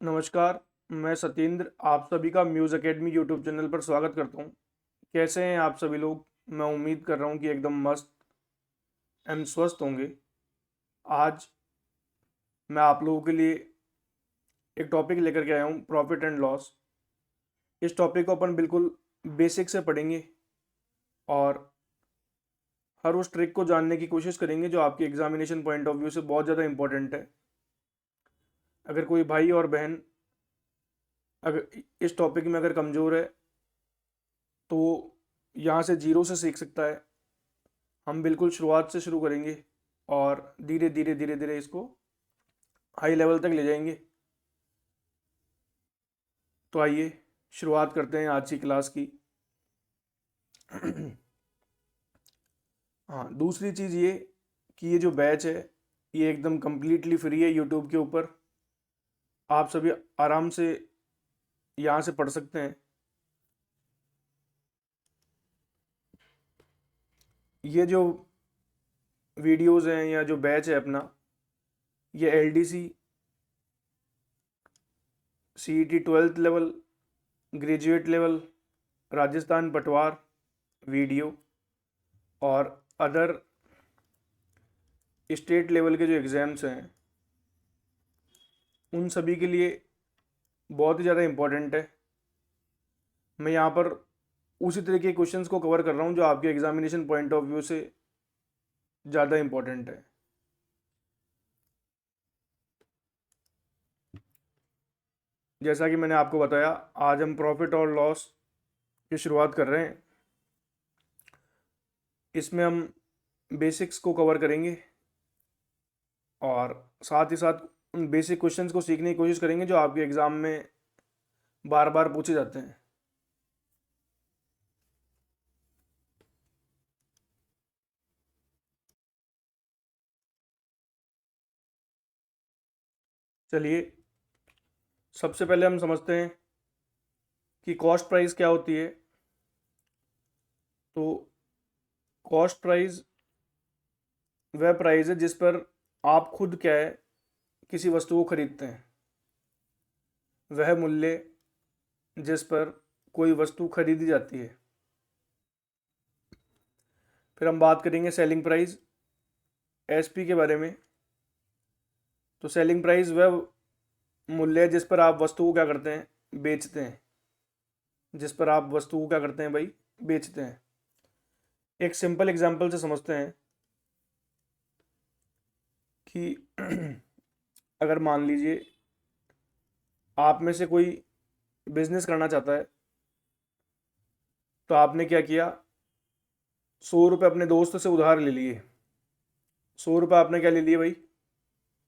नमस्कार, मैं सत्येंद्र आप सभी का म्यूज़ एकेडमी यूट्यूब चैनल पर स्वागत करता हूँ। कैसे हैं आप सभी लोग? मैं उम्मीद कर रहा हूँ कि एकदम मस्त एवं स्वस्थ होंगे। आज मैं आप लोगों के लिए एक टॉपिक लेकर के आया हूँ, प्रॉफिट एंड लॉस। इस टॉपिक को अपन बिल्कुल बेसिक से पढ़ेंगे और हर उस ट्रिक को जानने की कोशिश करेंगे जो आपकी एग्जामिनेशन पॉइंट ऑफ व्यू से बहुत ज़्यादा इंपॉर्टेंट है। अगर कोई भाई और बहन अगर इस टॉपिक में अगर कमज़ोर है तो यहाँ से जीरो से सीख सकता है। हम बिल्कुल शुरुआत से शुरू करेंगे और धीरे धीरे धीरे धीरे इसको हाई लेवल तक ले जाएंगे। तो आइए शुरुआत करते हैं आज की क्लास की। हाँ, दूसरी चीज़ ये कि ये जो बैच है ये एकदम कम्प्लीटली फ्री है यूट्यूब के ऊपर। आप सभी आराम से यहाँ से पढ़ सकते हैं। ये जो वीडियोज़ हैं या जो बैच है अपना, ये LDC, CET 12th level, graduate level, Rajasthan पटवार वीडियो और अदर स्टेट लेवल के जो एग्ज़ाम्स हैं उन सभी के लिए बहुत ही ज़्यादा इम्पोर्टेंट है। मैं यहाँ पर उसी तरह के क्वेश्चंस को कवर कर रहा हूँ जो आपके एग्जामिनेशन पॉइंट ऑफ व्यू से ज़्यादा इम्पोर्टेंट है। जैसा कि मैंने आपको बताया, आज हम प्रॉफिट और लॉस की शुरुआत कर रहे हैं। इसमें हम बेसिक्स को कवर करेंगे और साथ ही साथ उन बेसिक क्वेश्चंस को सीखने की कोशिश करेंगे जो आपके एग्ज़ाम में बार बार पूछे जाते हैं। चलिए, सबसे पहले हम समझते हैं कि कॉस्ट प्राइस क्या होती है। तो कॉस्ट प्राइस वह प्राइस है जिस पर आप खुद क्या है किसी वस्तु को खरीदते हैं, वह मूल्य जिस पर कोई वस्तु खरीदी जाती है। फिर हम बात करेंगे सेलिंग प्राइस, SP के बारे में। तो सेलिंग प्राइस वह मूल्य है जिस पर आप वस्तु को क्या करते हैं, बेचते हैं। जिस पर आप वस्तु को क्या करते हैं भाई, बेचते हैं। एक सिंपल एग्जांपल से समझते हैं कि अगर मान लीजिए आप में से कोई बिजनेस करना चाहता है, तो आपने क्या किया, 100 रुपये अपने दोस्त से उधार ले लिए। 100 रुपये आपने क्या ले लिए भाई,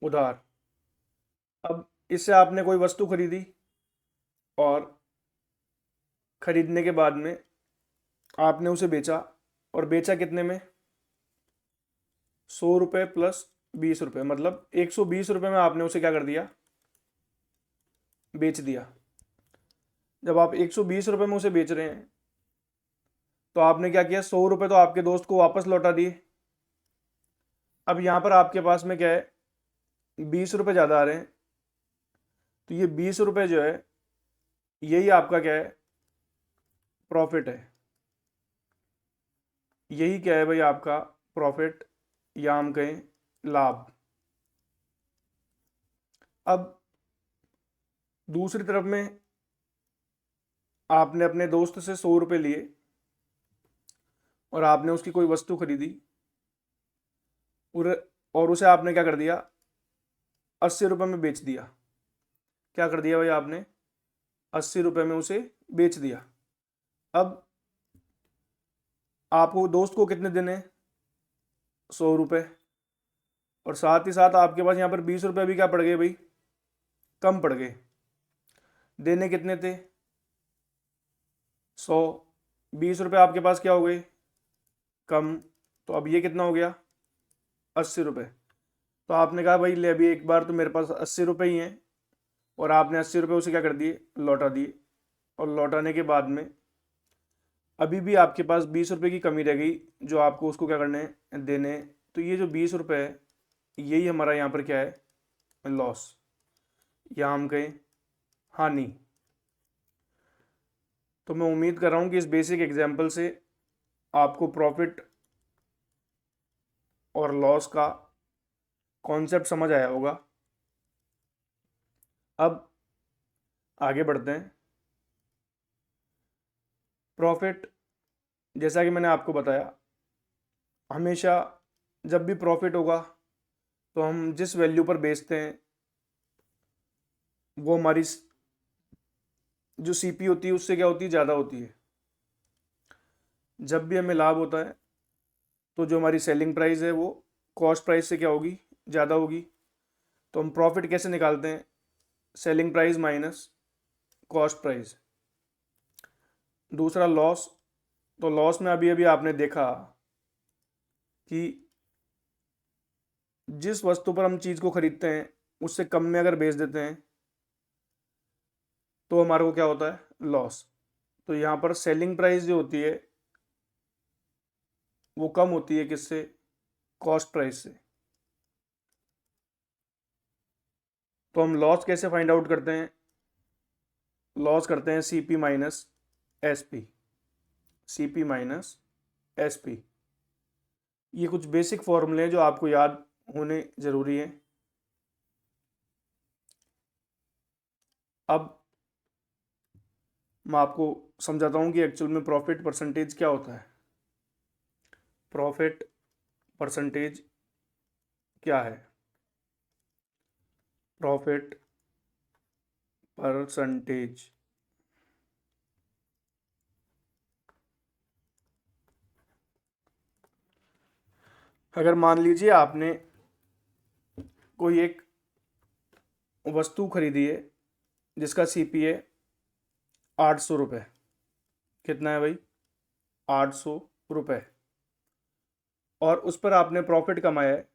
उधार। अब इससे आपने कोई वस्तु खरीदी और खरीदने के बाद में आपने उसे बेचा, और बेचा कितने में, 100 रुपये प्लस 20 रुपये, मतलब 120 रुपये में आपने उसे क्या कर दिया, बेच दिया। जब आप 120 रुपये में उसे बेच रहे हैं तो आपने क्या किया, 100 रुपये तो आपके दोस्त को वापस लौटा दिए। अब यहाँ पर आपके पास में क्या है, 20 रुपये ज़्यादा आ रहे हैं। तो ये 20 रुपये जो है यही आपका क्या है, प्रॉफिट है। यही क्या है भाई आपका प्रॉफिट, या हम कहें लाभ। अब दूसरी तरफ में आपने अपने दोस्त से 100 रुपये लिए और आपने उसकी कोई वस्तु खरीदी और उसे आपने क्या कर दिया, 80 रुपये में बेच दिया। क्या कर दिया भाई आपने, 80 रुपये में उसे बेच दिया। अब आपको दोस्त को कितने देने, 100 रुपये, और साथ ही साथ आपके पास यहाँ पर 20 रुपये भी क्या पड़ गए भाई, कम पड़ गए। देने कितने थे, 100, 20 रुपये आपके पास क्या हो गए, कम। तो अब ये कितना हो गया, 80 रुपये। तो आपने कहा भाई ले, अभी एक बार तो मेरे पास 80 रुपये ही हैं, और आपने 80 रुपये उसे क्या कर दिए, लौटा दिए। और लौटाने के बाद में अभी भी आपके पास 20 रुपये की कमी रह गई जो आपको उसको क्या करने हैं, देने हैं। तो ये जो 20 रुपये है यही हमारा यहाँ पर क्या है, लॉस, या हम कहें हानि। तो मैं उम्मीद कर रहा हूँ कि इस बेसिक एग्जाम्पल से आपको प्रॉफिट और लॉस का कॉन्सेप्ट समझ आया होगा। अब आगे बढ़ते हैं। प्रॉफिट, जैसा कि मैंने आपको बताया, हमेशा जब भी प्रॉफिट होगा तो हम जिस वैल्यू पर बेचते हैं वो हमारी जो सीपी होती है उससे क्या होती है, ज़्यादा होती है। जब भी हमें लाभ होता है तो जो हमारी सेलिंग प्राइस है वो कॉस्ट प्राइस से क्या होगी, ज़्यादा होगी। तो हम प्रॉफिट कैसे निकालते हैं, selling price minus cost price. दूसरा लॉस, तो लॉस में अभी अभी आपने देखा कि जिस वस्तु पर हम चीज़ को खरीदते हैं उससे कम में अगर बेच देते हैं तो हमारे को क्या होता है, लॉस। तो यहाँ पर सेलिंग प्राइस जो होती है वो कम होती है किससे, कॉस्ट प्राइस से। तो हम लॉस कैसे फाइंड आउट करते हैं, लॉस करते हैं CP minus SP, CP minus SP. ये कुछ बेसिक फॉर्मूले हैं जो आपको याद होने जरूरी है। अब मैं आपको समझाता हूँ कि एक्चुअल में प्रॉफिट परसेंटेज क्या होता है। प्रॉफिट परसेंटेज क्या है, प्रॉफिट परसेंटेज अगर मान लीजिए आपने कोई एक वस्तु खरीदी है जिसका सीपी है 800 रुपये। कितना है भाई, 800 रुपये। और उस पर आपने प्रॉफिट कमाया है,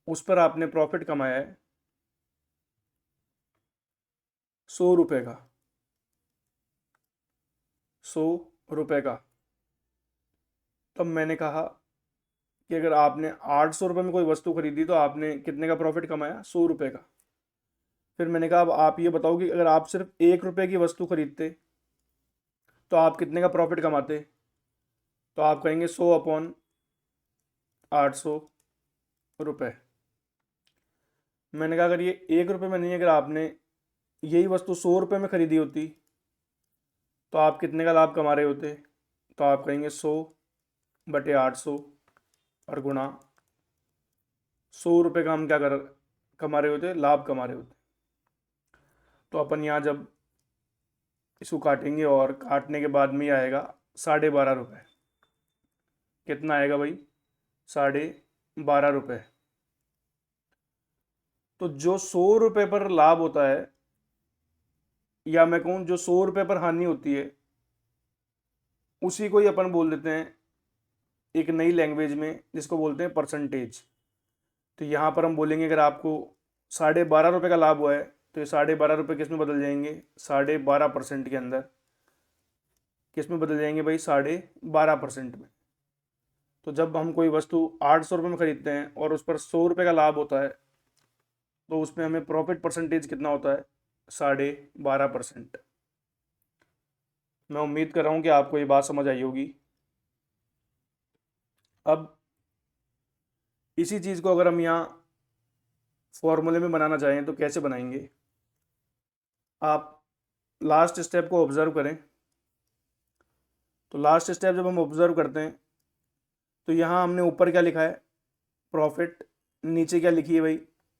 उस पर आपने प्रॉफिट कमाया है 100 रुपये का, 100 रुपये का। तब मैंने कहा कि अगर आपने 800 रुपये में कोई वस्तु खरीदी तो आपने कितने का प्रॉफिट कमाया, 100 रुपये का। फिर मैंने कहा अब आप ये बताओ कि अगर आप सिर्फ 1 रुपये की वस्तु खरीदते तो आप कितने का प्रॉफिट कमाते। तो आप कहेंगे 100/800 रुपये। मैंने कहा अगर ये 1 रुपये में नहीं, अगर आपने यही वस्तु 100 रुपये में खरीदी होती तो आप कितने का लाभ कमा रहे होते। तो आप कहेंगे 100/800 और गुणा 100 रुपये का हम क्या कर कमा रहे होते, लाभ कमा रहे होते। तो अपन यहाँ जब इसको काटेंगे और काटने के बाद में ये आएगा 12.5 रुपये। कितना आएगा भाई, 12.5 रुपये। तो जो 100 रुपये पर लाभ होता है, या मैं कहूँ जो 100 रुपये पर हानि होती है, उसी को ही अपन बोल देते हैं एक नई लैंग्वेज में जिसको बोलते हैं परसेंटेज। तो यहाँ पर हम बोलेंगे अगर आपको 12.5 रुपये का लाभ हुआ है तो ये 12.5 रुपये किस में बदल जाएंगे, 12.5% के अंदर किस में बदल जाएंगे भाई, 12.5% में। तो जब हम कोई वस्तु 800 रुपये में खरीदते हैं और उस पर 100 रुपये का लाभ होता है तो उसमें हमें प्रॉफिट परसेंटेज कितना होता है, 12.5%। मैं उम्मीद कर रहा हूँ कि आपको ये बात समझ आई होगी। अब इसी चीज़ को अगर हम यहाँ फॉर्मूले में बनाना चाहें तो कैसे बनाएंगे, आप लास्ट स्टेप को ऑब्जर्व करें। तो लास्ट स्टेप जब हम ऑब्जर्व करते हैं तो यहाँ हमने ऊपर क्या लिखा है, प्रॉफिट, नीचे क्या लिखी है भाई,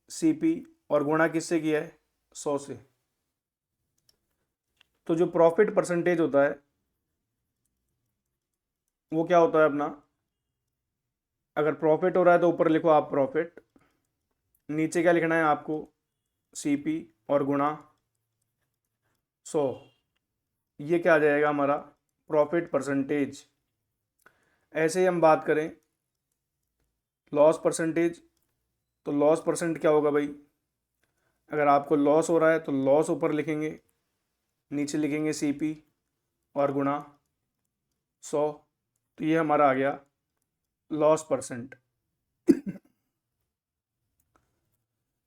सीपी, और गुणा किससे किया है, 100 से। तो जो प्रॉफिट परसेंटेज होता है वो क्या होता है अपना, अगर प्रॉफिट हो रहा है तो ऊपर लिखो आप प्रॉफिट, नीचे क्या लिखना है आपको, सीपी, और गुणा 100। ये क्या आ जाएगा हमारा, प्रॉफिट परसेंटेज। ऐसे ही हम बात करें लॉस परसेंटेज, तो लॉस परसेंट क्या होगा भाई, अगर आपको लॉस हो रहा है तो लॉस ऊपर लिखेंगे, नीचे लिखेंगे सीपी और गुणा 100। तो ये हमारा आ गया लॉस परसेंट।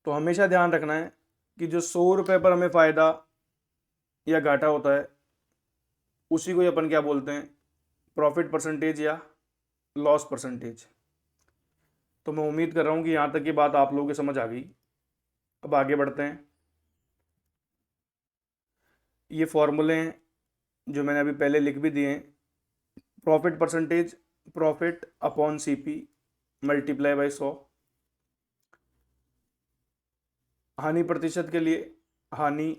तो हमेशा ध्यान रखना है कि जो 100 रुपये पर हमें फ़ायदा या घाटा होता है उसी को ही अपन क्या बोलते हैं, प्रॉफिट परसेंटेज या लॉस परसेंटेज। तो मैं उम्मीद कर रहा हूँ कि यहाँ तक की बात आप लोगों को समझ आ गई। अब आगे बढ़ते हैं। ये फॉर्मूले हैं जो मैंने अभी पहले लिख भी दिए हैं। Profit percentage, profit upon CP multiply by 100। हानि प्रतिशत के लिए हानि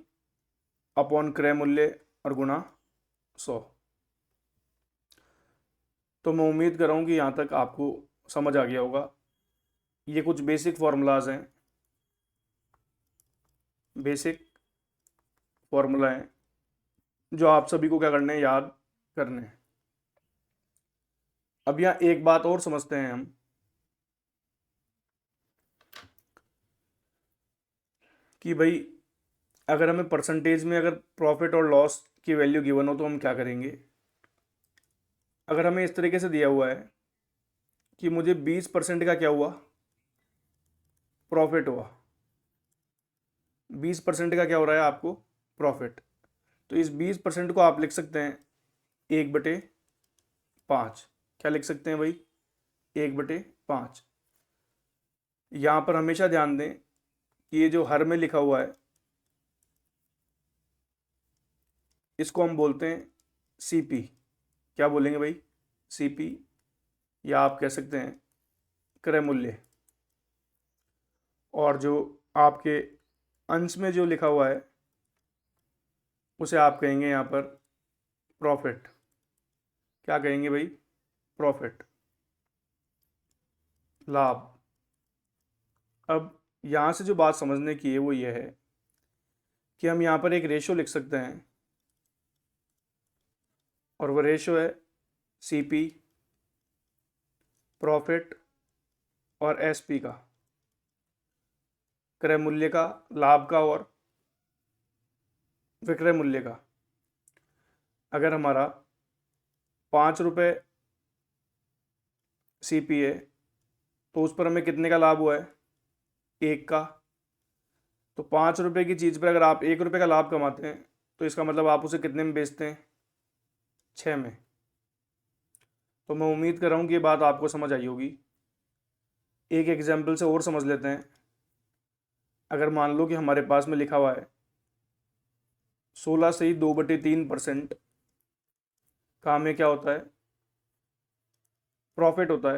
अपॉन क्रय मूल्य और गुणा 100। तो मैं उम्मीद कर रहा हूँ कि यहाँ तक आपको समझ आ गया होगा। ये कुछ बेसिक फॉर्मूलाज हैं, बेसिक फॉर्मूला हैं जो आप सभी को क्या करने हैं, याद करने हैं। अब यहाँ एक बात और समझते हैं हम कि भाई अगर हमें परसेंटेज में अगर प्रॉफिट और लॉस की वैल्यू गिवन हो तो हम क्या करेंगे। अगर हमें इस तरीके से दिया हुआ है कि मुझे 20% का क्या हुआ, प्रॉफिट हुआ, 20% का क्या हो रहा है आपको, प्रॉफिट। तो इस 20% को आप लिख सकते हैं 1/5। क्या लिख सकते हैं भाई, 1/5। यहाँ पर हमेशा ध्यान दें कि ये जो हर में लिखा हुआ है इसको हम बोलते हैं सीपी। क्या बोलेंगे भाई, सीपी, या आप कह सकते हैं क्रय मूल्य। और जो आपके अंश में जो लिखा हुआ है उसे आप कहेंगे यहाँ पर प्रॉफिट। क्या कहेंगे भाई, प्रॉफिट, लाभ। अब यहाँ से जो बात समझने की है वो ये है कि हम यहाँ पर एक रेशो लिख सकते हैं और वो रेशो है सीपी, प्रॉफिट और एसपी का, क्रय मूल्य का, लाभ का और विक्रय मूल्य का। अगर हमारा 5 रुपये सीपी है तो उस पर हमें कितने का लाभ हुआ है, 1 का। तो 5 रुपये की चीज़ पर अगर आप 1 रुपये का लाभ कमाते हैं तो इसका मतलब आप उसे कितने में बेचते हैं, 6 में। तो मैं उम्मीद कर रहा हूँ कि ये बात आपको समझ आई होगी। एक एग्जाम्पल से और समझ लेते हैं। अगर मान लो कि हमारे पास में लिखा हुआ है 16 से ही 2/3% का हमें क्या होता है, प्रॉफिट होता है।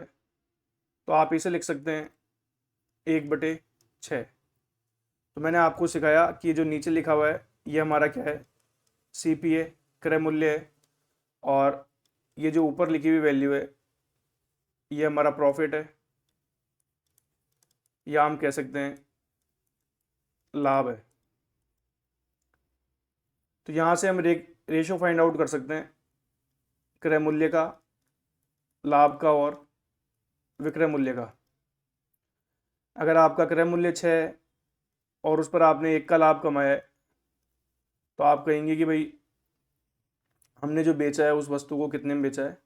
तो आप इसे लिख सकते हैं 1/6। तो मैंने आपको सिखाया कि जो नीचे लिखा हुआ है ये हमारा क्या है, सीपी है, क्रय मूल्य है, और ये जो ऊपर लिखी हुई वैल्यू है ये हमारा प्रॉफिट है, या हम कह सकते हैं लाभ है। तो यहाँ से हम रेशो फाइंड आउट कर सकते हैं क्रय मूल्य का, लाभ का और विक्रय मूल्य का। अगर आपका क्रय मूल्य 6 है और उस पर आपने 1 का लाभ कमाया है तो आप कहेंगे कि भाई हमने जो बेचा है उस वस्तु को कितने में बेचा है,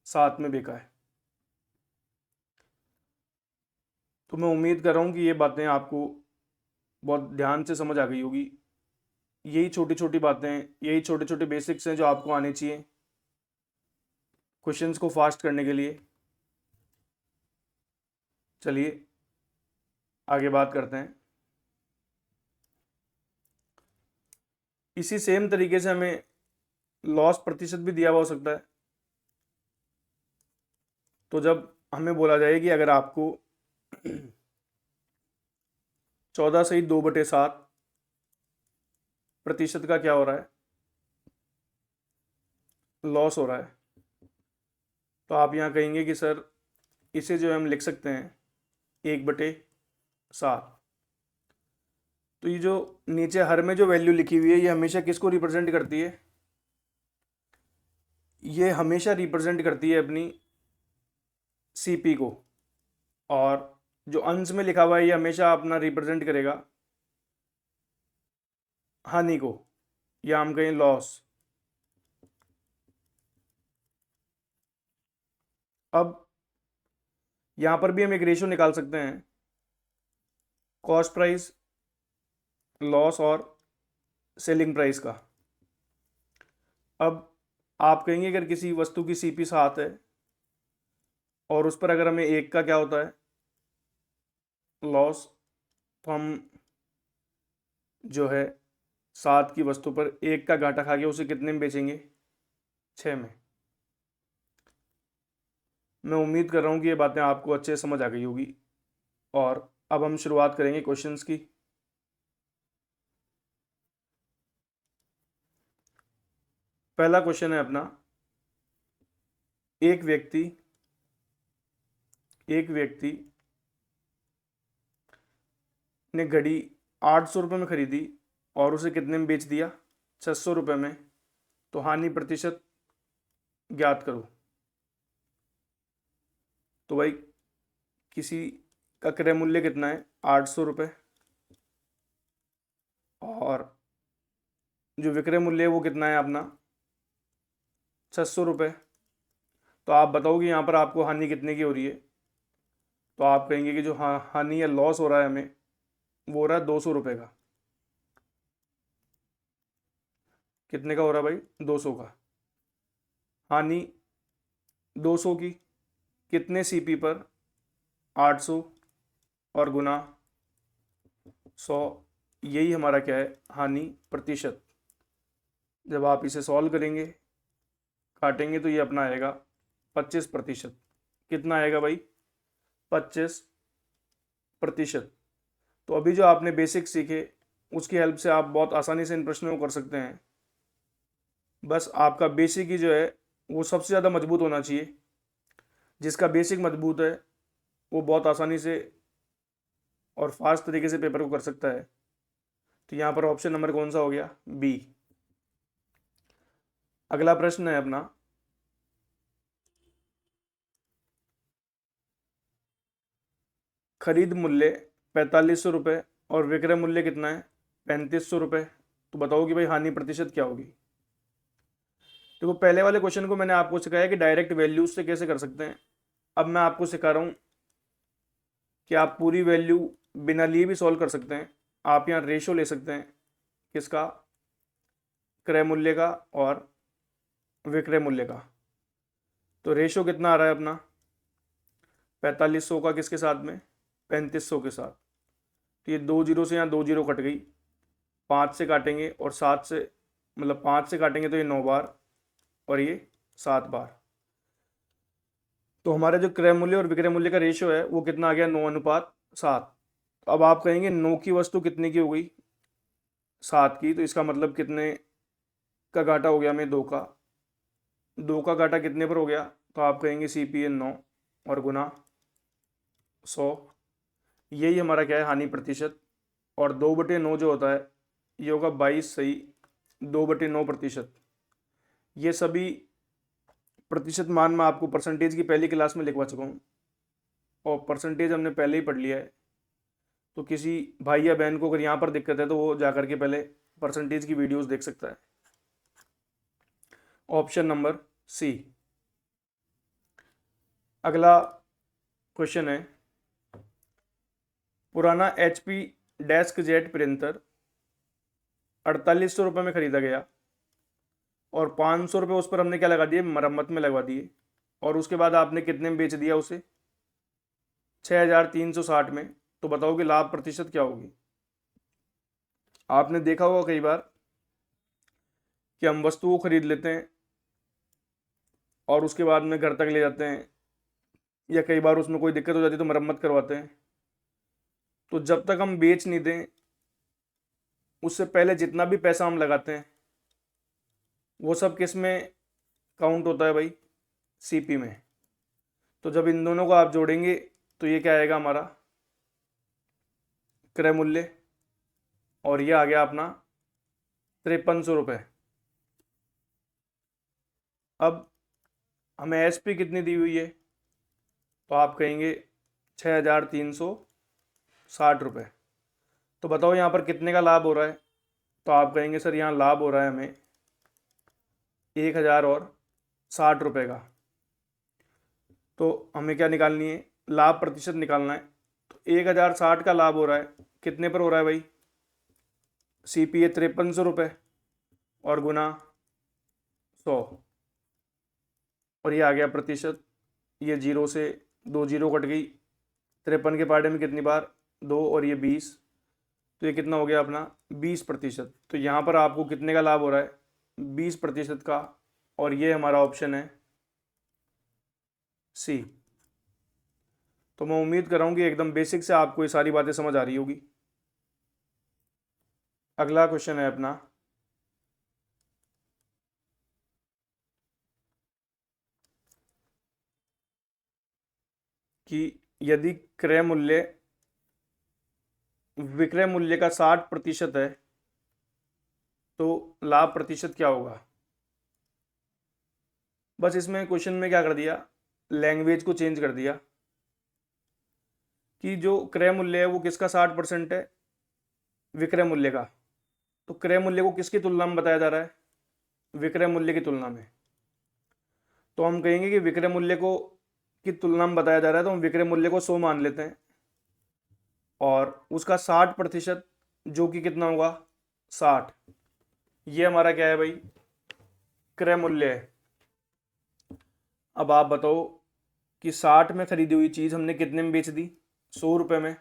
7 में बेचा है। तो मैं उम्मीद कर रहा हूँ कि ये बातें आपको बहुत ध्यान से समझ आ गई होगी। यही छोटी छोटी बातें, यही छोटे छोटे बेसिक्स हैं जो आपको आने चाहिए क्वेश्चंस को फास्ट करने के लिए। चलिए आगे बात करते हैं। इसी सेम तरीके से हमें लॉस प्रतिशत भी दिया हुआ हो सकता है। तो जब हमें बोला जाए कि अगर आपको 14 से ही 2/7 प्रतिशत का क्या हो रहा है, लॉस हो रहा है, तो आप यहाँ कहेंगे कि सर इसे जो हम लिख सकते हैं 1/7। तो ये जो नीचे हर में जो वैल्यू लिखी हुई है ये हमेशा किसको रिप्रेजेंट करती है, ये हमेशा रिप्रेजेंट करती है अपनी सीपी को, और जो अंश में लिखा हुआ है ये हमेशा अपना रिप्रेजेंट करेगा हानि को, या हम कहें लॉस। अब यहां पर भी हम एक रेशियो निकाल सकते हैं, कॉस्ट प्राइस लॉस और सेलिंग प्राइस का। अब आप कहेंगे अगर किसी वस्तु की सीपी 7 है और उस पर अगर हमें 1 का क्या होता है लॉस, तो हम जो है 7 की वस्तु पर 1 का घाटा खा के उसे कितने में बेचेंगे, 6 में। मैं उम्मीद कर रहा हूँ कि ये बातें आपको अच्छे से समझ आ गई होगी। और अब हम शुरुआत करेंगे क्वेश्चंस की। पहला क्वेश्चन है अपना, एक व्यक्ति ने घड़ी 800 रुपये में खरीदी और उसे कितने में बेच दिया, 600 रुपये में। तो हानि प्रतिशत ज्ञात करो। तो भाई किसी का क्रय मूल्य कितना है, 800 रुपये, और जो विक्रय मूल्य है वो कितना है अपना, 600 रुपये। तो आप बताओ कि यहाँ पर आपको हानि कितने की हो रही है। तो आप कहेंगे कि जो हानि या लॉस हो रहा है हमें, वो हो रहा है 200 रुपये का। कितने का हो रहा है भाई, 200 का। हानि 200 की, कितने सीपी पर, 800 और गुना 100। यही हमारा क्या है, हानि प्रतिशत। जब आप इसे सॉल्व करेंगे, काटेंगे, तो ये अपना आएगा 25%। कितना आएगा भाई, 25%। तो अभी जो आपने बेसिक सीखे उसकी हेल्प से आप बहुत आसानी से इन प्रश्नों को कर सकते हैं। बस आपका बेसिक ही जो है वो सबसे ज़्यादा मजबूत होना चाहिए। जिसका बेसिक मजबूत है वो बहुत आसानी से और फास्ट तरीके से पेपर को कर सकता है। तो यहाँ पर ऑप्शन नंबर कौन सा हो गया, बी। अगला प्रश्न है अपना, खरीद मूल्य 4500 रुपये और विक्रय मूल्य कितना है, 3500 रुपये। तो बताओ कि भाई हानि प्रतिशत क्या होगी। देखो पहले वाले क्वेश्चन को मैंने आपको सिखाया कि डायरेक्ट वैल्यूज से कैसे कर सकते हैं। अब मैं आपको सिखा रहा हूँ कि आप पूरी वैल्यू बिना लिए भी सॉल्व कर सकते हैं। आप यहाँ रेशो ले सकते हैं, किसका, क्रय मूल्य का और विक्रय मूल्य का। तो रेशो कितना आ रहा है अपना, 4500 का किसके साथ में, 3500 के साथ। तो ये 2 जीरो से यहाँ 2 जीरो कट गई, 5 से काटेंगे और 7 से, मतलब 5 से काटेंगे तो ये 9 बार और ये 7 बार। तो हमारा जो क्रय मूल्य और विक्रय मूल्य का रेशियो है वो कितना आ गया, 9:7। अब आप कहेंगे 9 की वस्तु कितने की हो गई, 7 की। तो इसका मतलब कितने का घाटा हो गया हमें, 2 का। 2 का घाटा कितने पर हो गया, तो आप कहेंगे CPN 9 और गुना 100। यही हमारा क्या है, हानि प्रतिशत। और 2/9 जो होता है ये होगा 22 सही, 2/9%। ये सभी प्रतिशत मान मैं आपको परसेंटेज की पहली क्लास में लिखवा चुका हूँ और परसेंटेज हमने पहले ही पढ़ लिया है। तो किसी भाई या बहन को अगर यहाँ पर दिक्कत है तो वो जा करके पहले परसेंटेज की वीडियोस देख सकता है। Option number C. अगला क्वेश्चन है, पुराना HP डेस्क जेट प्रिंटर 4800 रुपये में खरीदा गया और 500 रुपये उस पर हमने क्या लगा दिए, मरम्मत में लगवा दिए। और उसके बाद आपने कितने में बेच दिया उसे, 6360 में। तो बताओ कि लाभ प्रतिशत क्या होगी। आपने देखा होगा कई बार कि हम वस्तु को खरीद लेते हैं और उसके बाद में घर तक ले जाते हैं, या कई बार उसमें कोई दिक्कत हो जाती है तो मरम्मत करवाते हैं। तो जब तक हम बेच नहीं दें उससे पहले जितना भी पैसा हम लगाते हैं वो सब किस में काउंट होता है भाई, CP में। तो जब इन दोनों को आप जोड़ेंगे तो ये क्या आएगा हमारा, क्रय मूल्य, और ये आ गया अपना 5300 रुपये। अब हमें SP कितनी दी हुई है, तो आप कहेंगे 6360 रुपये। तो बताओ यहाँ पर कितने का लाभ हो रहा है। तो आप कहेंगे सर यहाँ लाभ हो रहा है हमें 1060 रुपये का। तो हमें क्या निकालनी है, लाभ प्रतिशत निकालना है। तो 1060 का लाभ हो रहा है, कितने पर हो रहा है भाई, CP है 5300 रुपये और गुना 100, और ये आ गया प्रतिशत। ये 0 से 2 जीरो कट गई, 53 के पार्टे में कितनी बार 2, और ये 20, तो ये कितना हो गया अपना 20%। तो यहाँ पर आपको कितने का लाभ हो रहा है 20% का, और ये हमारा ऑप्शन है सी। तो मैं उम्मीद कर रहा हूँ कि एकदम बेसिक से आपको ये सारी बातें समझ आ रही होगी। अगला क्वेश्चन है अपना, कि यदि क्रय मूल्य विक्रय मूल्य का 60% है तो लाभ प्रतिशत क्या होगा। बस इसमें क्वेश्चन में क्या कर दिया, लैंग्वेज को चेंज कर दिया कि जो क्रय मूल्य है वो किसका 60% है, विक्रय मूल्य का। तो क्रय मूल्य को किसकी तुलना में बताया जा रहा है, विक्रय मूल्य की तुलना में। तो हम कहेंगे कि विक्रय मूल्य को की तुलना में बताया जा रहा है, तो हम विक्रय मूल्य को 100 मान लेते हैं, और उसका 60% जो कि कितना होगा 60, ये हमारा क्या है भाई, क्रय मूल्य है। अब आप बताओ कि 60 में खरीदी हुई चीज़ हमने कितने में बेच दी, 100 रुपये में।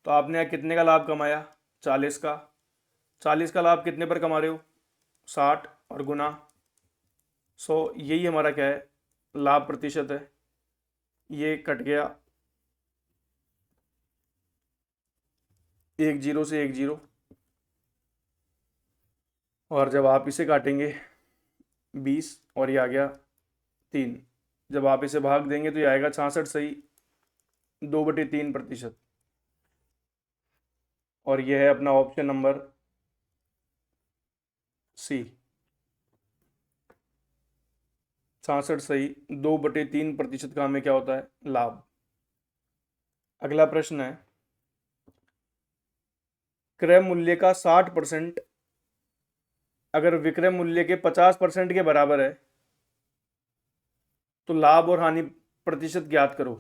तो आपने यहाँ कितने का लाभ कमाया, 40 का। 40 का लाभ कितने पर कमा रहे हो, 60 और गुना 100, यही हमारा क्या है, लाभ प्रतिशत है। ये कट गया 1 जीरो से 1 जीरो, और जब आप इसे काटेंगे 20, और ये आ गया 3। जब आप इसे भाग देंगे तो ये आएगा 66 सही, 2/3%। और यह है अपना ऑप्शन नंबर सी, 66 सही, 2/3% का हमें क्या होता है, लाभ। अगला प्रश्न है, क्रय मूल्य का 60% अगर विक्रय मूल्य के 50% के बराबर है तो लाभ और हानि प्रतिशत ज्ञात करो।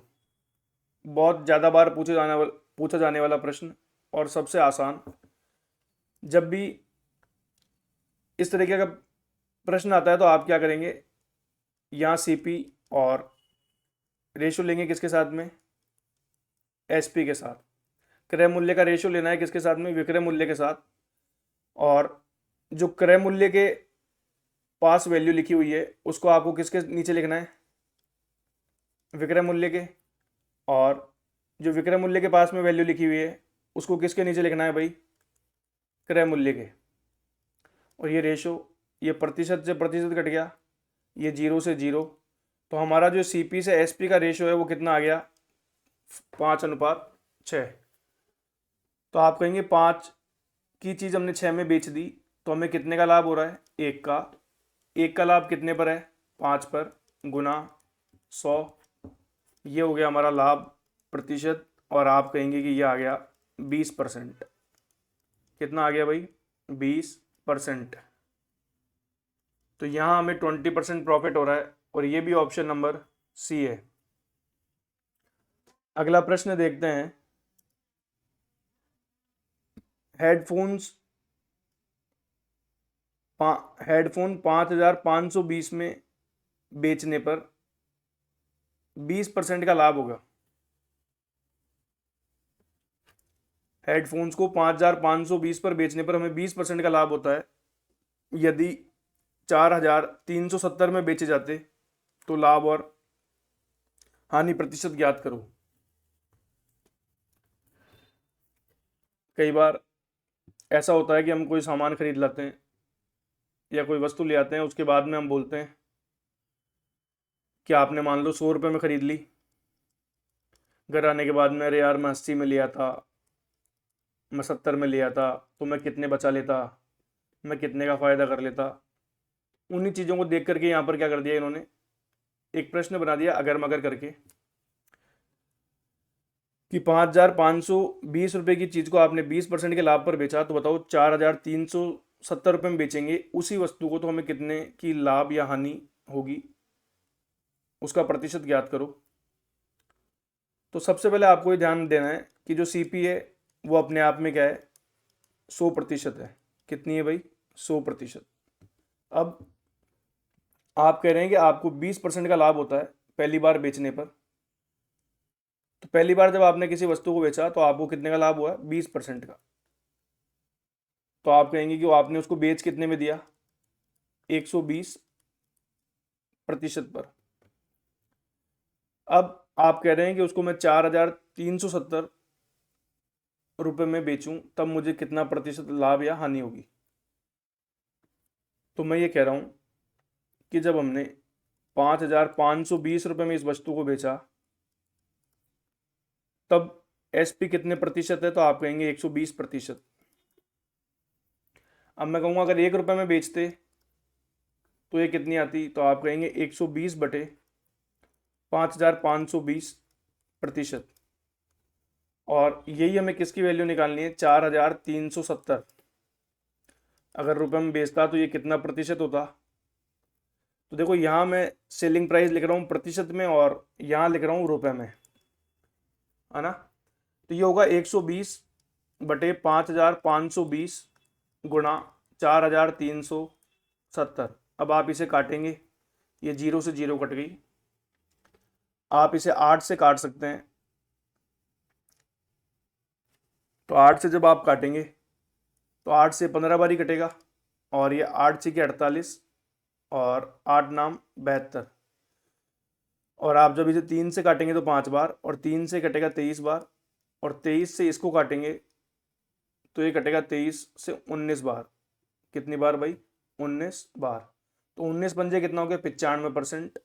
बहुत ज़्यादा बार पूछा जाने वाला प्रश्न, और सबसे आसान। जब भी इस तरीके का प्रश्न आता है तो आप क्या करेंगे, यहाँ CP और रेशो लेंगे किसके साथ में, SP के साथ। क्रय मूल्य का रेशो लेना है किसके साथ में, विक्रय मूल्य के साथ। और जो क्रय मूल्य के पास वैल्यू लिखी हुई है उसको आपको किसके नीचे लिखना है, विक्रय मूल्य के। और जो विक्रय मूल्य के पास में वैल्यू लिखी हुई है उसको किसके नीचे लिखना है भाई, क्रय मूल्य के। और ये रेशो, ये प्रतिशत से प्रतिशत कट गया, ये 0 से 0। तो हमारा जो CP से SP का रेशो है वो कितना आ गया, 5:6। तो आप कहेंगे 5 की चीज़ हमने 6 में बेच दी तो हमें कितने का लाभ हो रहा है, 1 का। 1 का लाभ कितने पर है, 5 पर, गुना 100, ये हो गया हमारा लाभ प्रतिशत। और आप कहेंगे कि ये आ गया 20%। कितना आ गया भाई, 20%। तो यहाँ हमें 20% प्रॉफिट हो रहा है, और ये भी ऑप्शन नंबर सी है। अगला प्रश्न देखते हैं, हेडफोन्स हेडफोन 5520 में बेचने पर 20% का लाभ होगा। हेडफोन्स को 5520 पर बेचने पर हमें 20% का लाभ होता है। यदि 4370 में बेचे जाते तो लाभ और हानि प्रतिशत ज्ञात करो। कई बार ऐसा होता है कि हम कोई सामान खरीद लाते हैं या कोई वस्तु ले आते हैं, उसके बाद में हम बोलते हैं कि आपने मान लो 100 रुपये में ख़रीद ली। घर आने के बाद में, अरे यार मैं 80 में लिया था, मैं 70 में लिया था, तो मैं कितने बचा लेता, मैं कितने का फ़ायदा कर लेता। उन्हीं चीज़ों को देख करके यहाँ पर क्या कर दिया इन्होंने, एक प्रश्न बना दिया अगर मगर करके, कि 5520 रुपये की चीज़ को आपने 20% के लाभ पर बेचा, तो बताओ 4370 रुपये में बेचेंगे उसी वस्तु को, तो हमें कितने की लाभ या हानि होगी, उसका प्रतिशत ज्ञात करो। तो सबसे पहले आपको ये ध्यान देना है कि जो CP है वो अपने आप में क्या है, 100% है। कितनी है भाई? 100%। अब आप कह रहे हैं कि आपको 20% का लाभ होता है पहली बार बेचने पर। तो पहली बार जब आपने किसी वस्तु को बेचा तो आपको कितने का लाभ हुआ? 20% का। तो आप कहेंगे कि वो आपने उसको बेच कितने में दिया? 120% पर। अब आप कह रहे हैं कि उसको मैं 4,370 रुपये में बेचूं, तब मुझे कितना प्रतिशत लाभ या हानि होगी? तो मैं ये कह रहा हूं कि जब हमने 5,520 रुपये में इस वस्तु को बेचा, तब एसपी कितने प्रतिशत है? तो आप कहेंगे 120%। अब मैं कहूँगा अगर 1 रुपये में बेचते तो ये कितनी आती? तो आप कहेंगे 120/5,520%। और यही हमें किसकी वैल्यू निकालनी है? 4,370। अगर रुपये में बेचता तो ये कितना प्रतिशत होता? तो देखो यहाँ मैं सेलिंग प्राइस लिख रहा हूँ प्रतिशत में और यहाँ लिख रहा हूँ रुपये में, है ना। तो ये होगा 120/5,520 गुणा 4,370। अब आप इसे काटेंगे, ये 0 से 0 कट गई। आप इसे 8 से काट सकते हैं। तो 8 से जब आप काटेंगे तो 8 से 15 बारी कटेगा, और ये 8×6 = 48 और 8×9 = 72। और आप जब इसे 3 से काटेंगे तो 5 बार, और 3 से कटेगा 23 बार, और 23 से इसको काटेंगे तो ये कटेगा 23 से 19 बार। कितनी बार भाई? 19 बार। तो 19 पंजे कितना हो गया? 95%।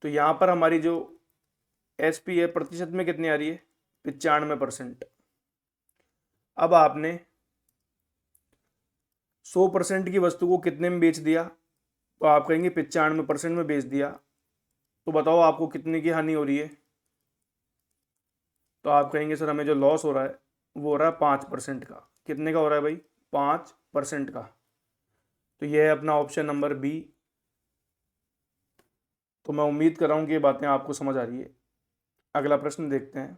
तो यहाँ पर हमारी जो एसपी है प्रतिशत में कितनी आ रही है? 95%। अब आपने 100% की वस्तु को कितने में बेच दिया? तो आप कहेंगे 95% में बेच दिया। तो बताओ आपको कितने की हानि हो रही है? तो आप कहेंगे सर हमें जो लॉस हो रहा है वो हो रहा है 5% का। कितने का हो रहा है भाई? 5% का। तो यह है अपना ऑप्शन नंबर बी। तो मैं उम्मीद कर रहा हूँ कि ये बातें आपको समझ आ रही है। अगला प्रश्न देखते हैं।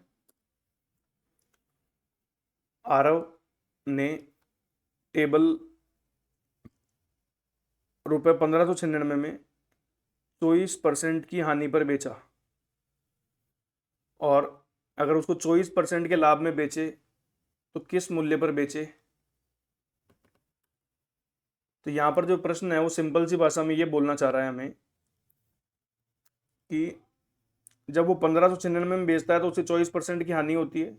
आरव ने टेबल ₹1599 में 24% की हानि पर बेचा, और अगर उसको 24% के लाभ में बेचे तो किस मूल्य पर बेचे? तो यहाँ पर जो प्रश्न है वो सिंपल सी भाषा में ये बोलना चाह रहा है हमें कि जब वो 1599 में बेचता है तो उसे 24% की हानि होती है।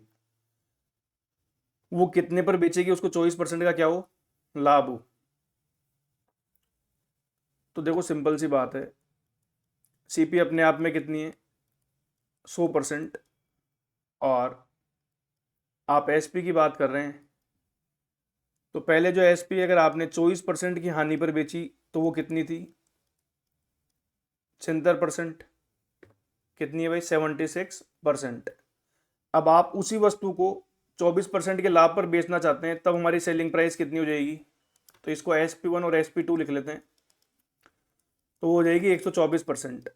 वो कितने पर बेचेगी उसको 24% का क्या हो? लाभ हो। तो देखो सिंपल सी बात है, सीपी अपने आप में कितनी है? 100%। और आप एसपी की बात कर रहे हैं, तो पहले जो एसपी अगर आपने 24% की हानि पर बेची तो वो कितनी थी? 76%। कितनी है भाई? 76%। अब आप उसी वस्तु को 24% के लाभ पर बेचना चाहते हैं, तब हमारी सेलिंग प्राइस कितनी हो जाएगी? तो इसको SP1 और SP2 लिख लेते हैं। तो वो हो जाएगी 124%।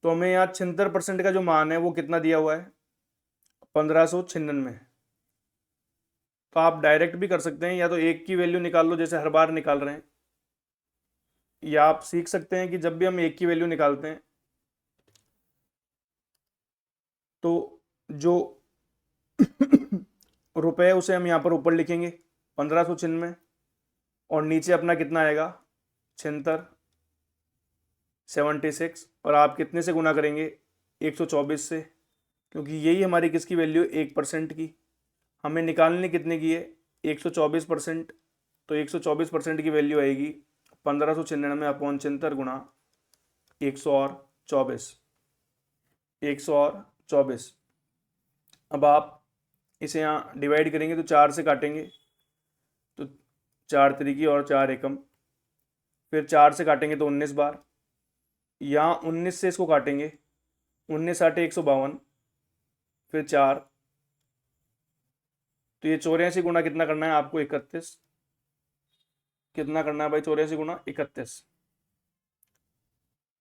तो हमें यहाँ 76% का जो मान है वो कितना दिया हुआ है? 1599। तो आप डायरेक्ट भी कर सकते हैं, या तो एक की वैल्यू निकाल लो जैसे हर बार निकाल रहे हैं, या आप सीख सकते हैं कि जब भी हम एक की वैल्यू निकालते हैं तो जो रुपए है उसे हम यहाँ पर ऊपर लिखेंगे 1596, और नीचे अपना कितना आएगा? 76, 76। और आप कितने से गुना करेंगे? 124 से, क्योंकि यही हमारी किसकी वैल्यू है? 1% की। हमें निकालने कितने की है? 124%। तो 124% की वैल्यू आएगी 1599/76 गुणा 124। 124। अब आप इसे यहाँ डिवाइड करेंगे तो 4 से काटेंगे तो 4 त्रिकी और 4 एकम, फिर 4 से काटेंगे तो 19 बार। यहाँ 19 से इसको काटेंगे, 19×8 = 152, फिर 4। तो ये 84 गुना कितना करना है आपको? 31। कितना करना है भाई? 84 गुना 31।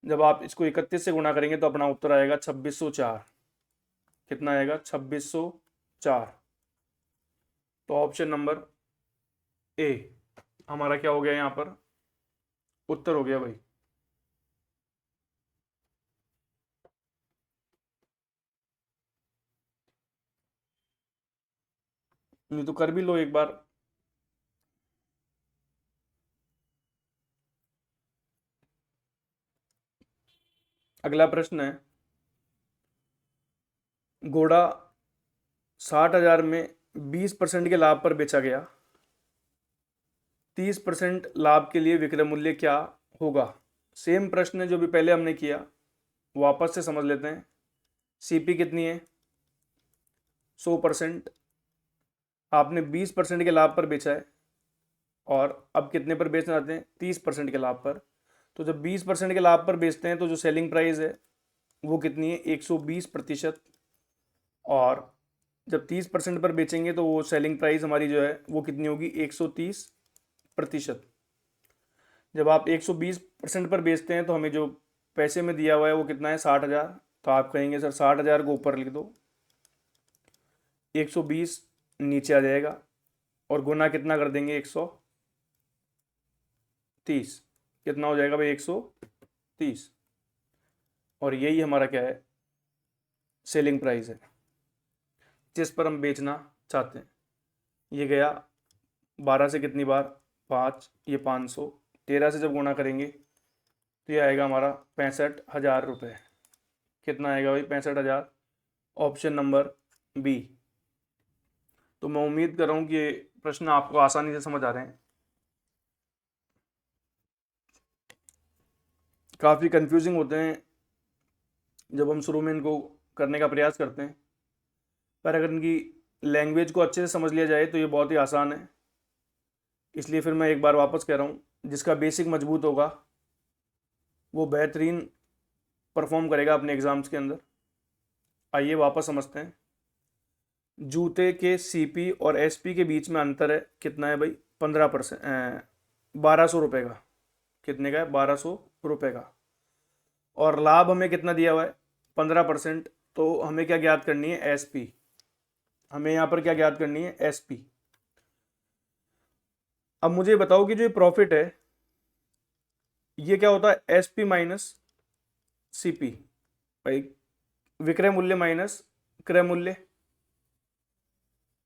जब आप इसको 31 से गुना करेंगे तो अपना उत्तर आएगा 2604। कितना आएगा? 2604। तो ऑप्शन नंबर ए हमारा क्या हो गया यहाँ पर, उत्तर हो गया भाई। नहीं तो कर भी लो एक बार। अगला प्रश्न है, घोड़ा 60,000 में 20% के लाभ पर बेचा गया, 30% लाभ के लिए विक्रय मूल्य क्या होगा। सेम प्रश्न है जो भी पहले हमने किया, वापस से समझ लेते हैं। सीपी कितनी है, 100%। आपने 20% के लाभ पर बेचा है और अब कितने पर बेचना चाहते हैं, 30% के लाभ पर। तो जब 20% के लाभ पर बेचते हैं तो जो सेलिंग प्राइस है वो कितनी है, 120%। और जब 30% पर बेचेंगे तो वो सेलिंग प्राइस हमारी जो है वो कितनी होगी, 130%। जब आप 120% पर बेचते हैं तो हमें जो पैसे में दिया हुआ है वो कितना है, 60,000। तो आप कहेंगे सर 60,000 को ऊपर लिख दो, 120 नीचे आ जाएगा और गुना कितना कर देंगे, 130। कितना हो जाएगा भाई, 130। और यही हमारा क्या है, सेलिंग प्राइस है जिस पर हम बेचना चाहते हैं। ये गया 12 से कितनी बार, 5, ये 500, 13 से जब गुणा करेंगे तो ये आएगा हमारा 65,000 रुपये। कितना आएगा भाई, 65,000। Option number B. तो मैं उम्मीद कर रहा हूँ कि ये प्रश्न आपको आसानी से समझ आ रहे हैं। काफ़ी कंफ्यूजिंग होते हैं जब हम शुरू में इनको करने का प्रयास करते हैं, पर अगर इनकी लैंग्वेज को अच्छे से समझ लिया जाए तो ये बहुत ही आसान है। इसलिए फिर मैं एक बार वापस कह रहा हूँ, जिसका बेसिक मजबूत होगा वो बेहतरीन परफॉर्म करेगा अपने एग्ज़ाम्स के अंदर। आइए वापस समझते हैं। जूते के सीपी और एसपी के बीच में अंतर है कितना है भाई, 15%, 1200 रुपये का। कितने का है, 1200 रुपये का। और लाभ हमें कितना दिया हुआ है, 15%। तो हमें क्या ज्ञात करनी है, एसपी। हमें यहाँ पर क्या ज्ञात करनी है, एसपी। अब मुझे बताओ कि जो ये प्रॉफिट है ये क्या होता है, एसपी माइनस सीपी। भाई विक्रय मूल्य माइनस क्रय मूल्य,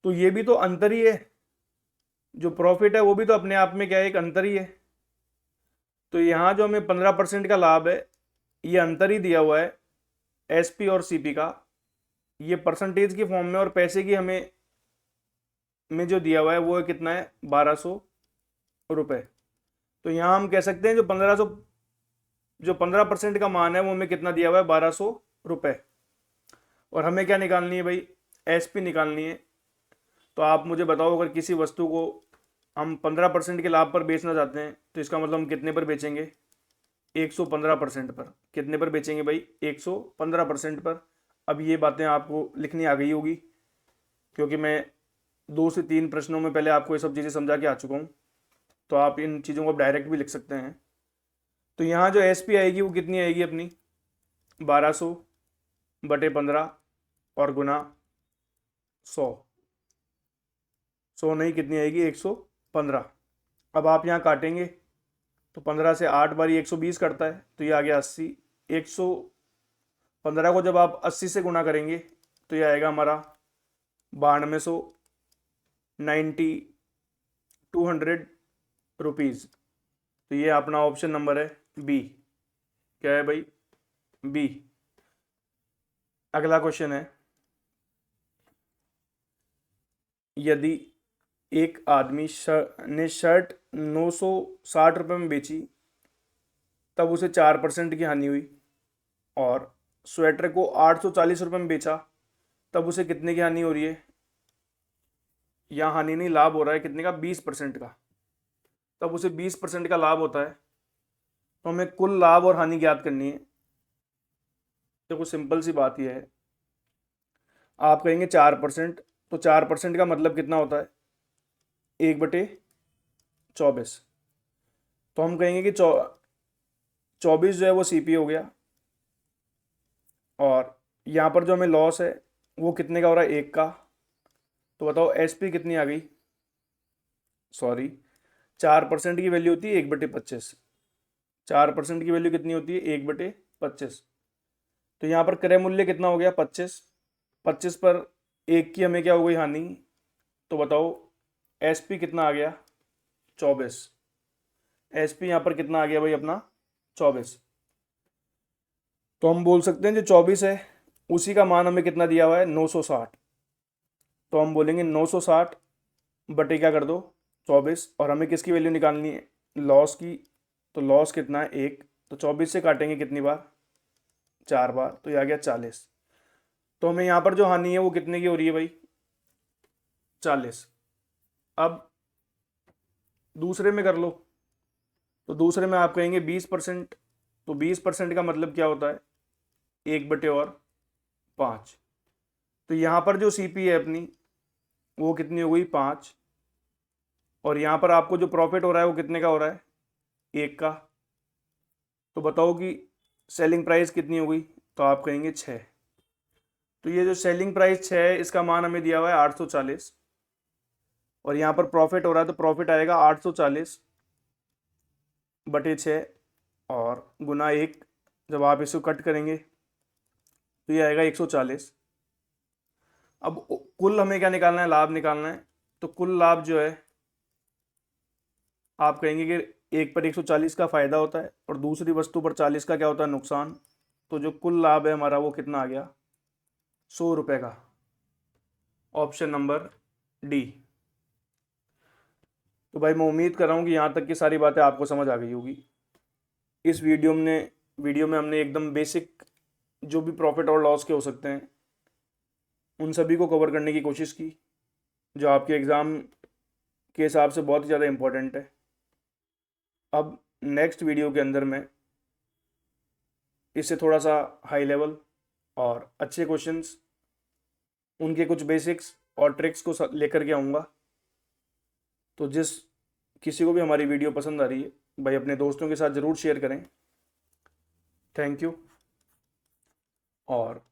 तो ये भी तो अंतर ही है। जो प्रॉफिट है वो भी तो अपने आप में क्या है, एक अंतर ही है। तो यहाँ जो हमें 15% का लाभ है ये अंतर ही दिया हुआ है एसपी और सीपी का, ये परसेंटेज की फॉर्म में। और पैसे की हमें में जो दिया हुआ है वो कितना है, 1200 रुपये। तो यहाँ हम कह सकते हैं जो 15% का मान है वो हमें कितना दिया हुआ है, 1200 रुपये। और हमें क्या निकालनी है भाई, एसपी निकालनी है। तो आप मुझे बताओ, अगर किसी वस्तु को हम 15% के लाभ पर बेचना चाहते हैं तो इसका मतलब हम कितने पर बेचेंगे, 115% पर। कितने पर बेचेंगे भाई, 115% पर। अब ये बातें आपको लिखनी आ गई होगी क्योंकि मैं 2 से 3 प्रश्नों में पहले आपको ये सब चीज़ें समझा के आ चुका हूँ। तो आप इन चीज़ों को डायरेक्ट भी लिख सकते हैं। तो यहाँ जो एसपी आएगी वो कितनी आएगी अपनी, 1200/15 और गुना 100। 100 नहीं, कितनी आएगी, 115। अब आप यहाँ काटेंगे तो 15 से 8 बारी 120 कटता है तो ये आ गया 80। 115 को जब आप 80 से गुणा करेंगे तो ये आएगा हमारा 9200, 200 रुपीज़। तो ये अपना ऑप्शन नंबर है बी। क्या है भाई, बी। अगला क्वेश्चन है, यदि एक आदमी ने शर्ट 960 रुपये में बेची तब उसे 4% की हानि हुई, और स्वेटर को 840 रुपये में बेचा तब उसे कितने की हानि हो रही है। यहाँ हानि नहीं, लाभ हो रहा है कितने का, 20% का। तब उसे 20% का लाभ होता है। तो हमें कुल लाभ और हानि ज्ञात करनी है। देखो सिंपल सी बात यह है, आप कहेंगे 4%, तो 4% का मतलब कितना होता है, 1/24। तो हम कहेंगे कि 24 जो है वो सीपी हो गया, और यहाँ पर जो हमें लॉस है वो कितने का हो रहा है, 1 का। तो बताओ एसपी कितनी आ गई, सॉरी 4% की वैल्यू होती है 1/25। 4% की वैल्यू कितनी होती है? 1/25। तो यहाँ पर क्रय मूल्य कितना हो गया? 25। 25 पर 1 की हमें क्या हो गई हानि? तो बताओ एसपी कितना आ गया? 24। एसपी यहाँ पर कितना आ गया भाई अपना? 24। तो हम बोल सकते हैं जो 24 है उसी का मान हमें कितना दिया हुआ है? 960। तो हम बोलेंगे 960 बटे क्या कर दो? 24। और हमें किसकी वैल्यू निकालनी है? लॉस की। तो लॉस कितना है? 1। तो 24 से काटेंगे कितनी बार? 4 बार। तो ये आ गया 40। तो हमें यहाँ पर जो हानि है वो कितने की हो रही है भाई? 40। अब दूसरे में कर लो। तो दूसरे में आप कहेंगे 20%। तो 20% का मतलब क्या होता है? 1/5। तो यहाँ पर जो सीपी है अपनी वो कितनी हो गई? 5। और यहाँ पर आपको जो प्रॉफिट हो रहा है वो कितने का हो रहा है? 1 का। तो बताओ कि सेलिंग प्राइस कितनी हो गई? तो आप कहेंगे 6। तो ये जो सेलिंग प्राइस 6 है इसका मान हमें दिया हुआ है 840। और यहाँ पर प्रॉफिट हो रहा है तो प्रॉफिट आएगा 840/6 और गुना 1। जब आप इसको कट करेंगे तो ये आएगा 140। अब कुल हमें क्या निकालना है? लाभ निकालना है। तो कुल लाभ जो है आप कहेंगे कि एक पर 140 का फायदा होता है और दूसरी वस्तु पर 40 का क्या होता है? नुकसान। तो जो कुल लाभ है हमारा वो कितना आ गया? 100 रुपये का। Option number D. तो भाई मैं उम्मीद कर रहा हूँ कि यहाँ तक की सारी बातें आपको समझ आ गई होगी। इस वीडियो में हमने एकदम बेसिक जो भी प्रॉफिट और लॉस के हो सकते हैं उन सभी को कवर करने की कोशिश की, जो आपके एग्ज़ाम के हिसाब से बहुत ही ज़्यादा इम्पोर्टेंट है। अब नेक्स्ट वीडियो के अंदर मैं इससे थोड़ा सा हाई लेवल और अच्छे क्वेश्चंस, उनके कुछ बेसिक्स और ट्रिक्स को लेकर के आऊँगा। तो जिस किसी को भी हमारी वीडियो पसंद आ रही है भाई अपने दोस्तों के साथ ज़रूर शेयर करें। Thank you. और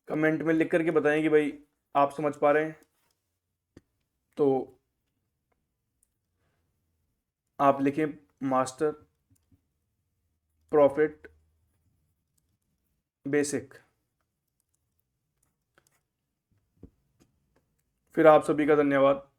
कमेंट में लिख करके बताएं कि भाई आप समझ पा रहे हैं। तो आप लिखें मास्टर प्रॉफिट बेसिक। फिर आप सभी का धन्यवाद।